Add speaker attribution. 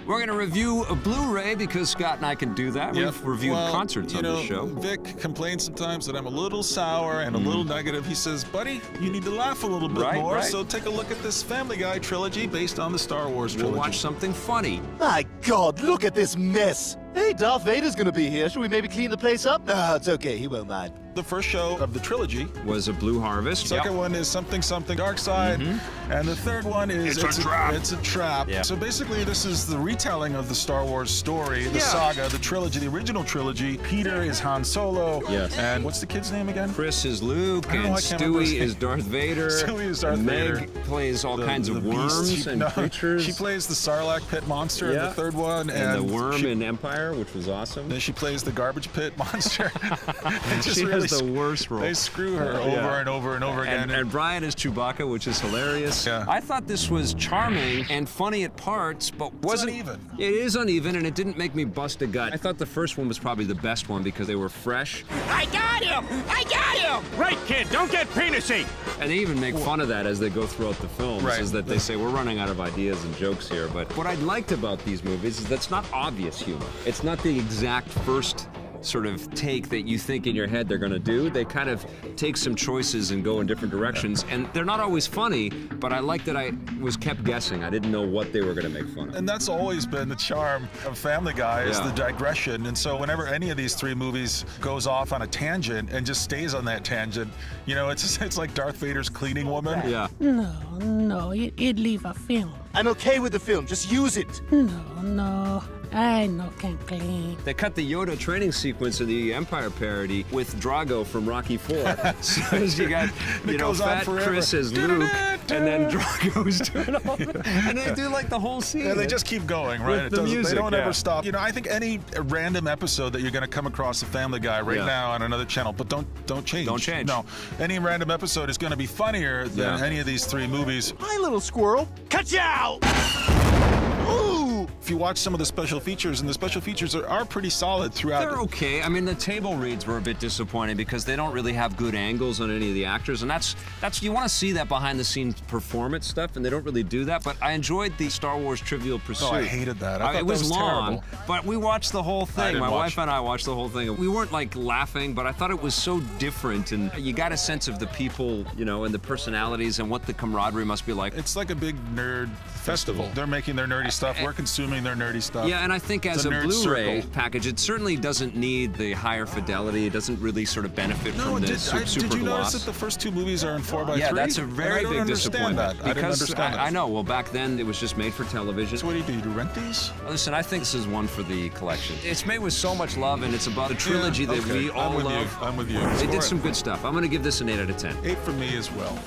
Speaker 1: We're going to review a Blu-ray because Scott and I can do that. We've reviewed concerts on this show.
Speaker 2: Vic complains sometimes that I'm a little sour and a little negative. He says, buddy, you need to laugh a little bit more, so take a look at this Family Guy trilogy based on the Star Wars trilogy.
Speaker 1: We'll watch something funny.
Speaker 3: My God, look at this mess. Hey, Darth Vader's gonna be here. Should we maybe clean the place up? No, it's okay. He won't mind.
Speaker 2: The first show of the trilogy
Speaker 1: was a Blue Harvest.
Speaker 2: Second one is something Dark Side, and the third one is
Speaker 1: it's a trap.
Speaker 2: It's a trap. Yeah. So basically, this is the retelling of the Star Wars story, the saga, the trilogy, the original trilogy. Peter is Han Solo. Yes. And what's the kid's name again?
Speaker 1: Chris is Luke, and Stewie is Darth Vader.
Speaker 2: Stewie is Darth Vader.
Speaker 1: Meg plays all kinds of worms and creatures.
Speaker 2: She plays the Sarlacc pit monster in the third one,
Speaker 1: and the worm in Empire, which was awesome.
Speaker 2: Then she plays the garbage pit monster.
Speaker 1: She has the worst role.
Speaker 2: They screw her over and over and over again.
Speaker 1: And Brian is Chewbacca, which is hilarious. Yeah. I thought this was charming and funny at parts, but wasn't
Speaker 2: uneven.
Speaker 1: It is uneven, and it didn't make me bust a gut. I thought the first one was probably the best one because they were fresh.
Speaker 4: I got him! I got him!
Speaker 5: Right, kid, don't get penisy!
Speaker 1: And they even make fun of that as they go throughout the films, is that they say, we're running out of ideas and jokes here. But what I liked about these movies is that's not obvious humor. It's not the exact first sort of take that you think in your head they're going to do. They kind of take some choices and go in different directions, and they're not always funny, but I like that I was kept guessing. I didn't know what they were going to make fun of.
Speaker 2: And that's always been the charm of Family Guy, is the digression. And so whenever any of these three movies goes off on a tangent and just stays on that tangent, you know, it's like Darth Vader's cleaning woman.
Speaker 1: Yeah.
Speaker 6: No, it'd leave a film.
Speaker 3: I'm okay with the film, just use it.
Speaker 6: No, I no can clean.
Speaker 1: They cut the Yoda training sequence in the Empire parody with Drago from Rocky IV. So you got, you know, Fat Chris as Luke, and then Drago's doing all that. And they do like the whole scene.
Speaker 2: Yeah, they just keep going, right?
Speaker 1: The music,
Speaker 2: they don't ever stop. You know, I think any random episode that you're going to come across of Family Guy right now on another channel, but don't change.
Speaker 1: Don't change.
Speaker 2: No, any random episode is going to be funnier than any of these three movies.
Speaker 3: Hi, little squirrel. Ka-chow! Ooh!
Speaker 2: If you watch some of the special features, and the special features are pretty solid throughout.
Speaker 1: They're okay. I mean, the table reads were a bit disappointing because they don't really have good angles on any of the actors, and that's you want to see that behind-the-scenes performance stuff, and they don't really do that. But I enjoyed the Star Wars Trivial Pursuit.
Speaker 2: Oh, I hated that. I thought
Speaker 1: it was long,
Speaker 2: terrible.
Speaker 1: but we watched the whole thing. My wife and I watched the whole thing. We weren't like laughing, but I thought it was so different, and you got a sense of the people, you know, and the personalities and what the camaraderie must be like.
Speaker 2: It's like a big nerd festival. They're making their nerdy stuff. We're consuming their nerdy stuff.
Speaker 1: Yeah, and I think as a Blu-ray package, it certainly doesn't need the higher fidelity. It doesn't really sort of benefit from the super gloss.
Speaker 2: Did you notice that the first two movies are in 4:3?
Speaker 1: Yeah, that's a very big disappointment.
Speaker 2: I didn't understand that.
Speaker 1: I know. Well, back then it was just made for television.
Speaker 2: So what do? You do rent these?
Speaker 1: Listen, I think this is one for the collection. It's made with so much love, and it's about a trilogy that we all love.
Speaker 2: I'm with you.
Speaker 1: They did some good stuff. I'm going to give this an 8 out of 10.
Speaker 2: 8 for me as well.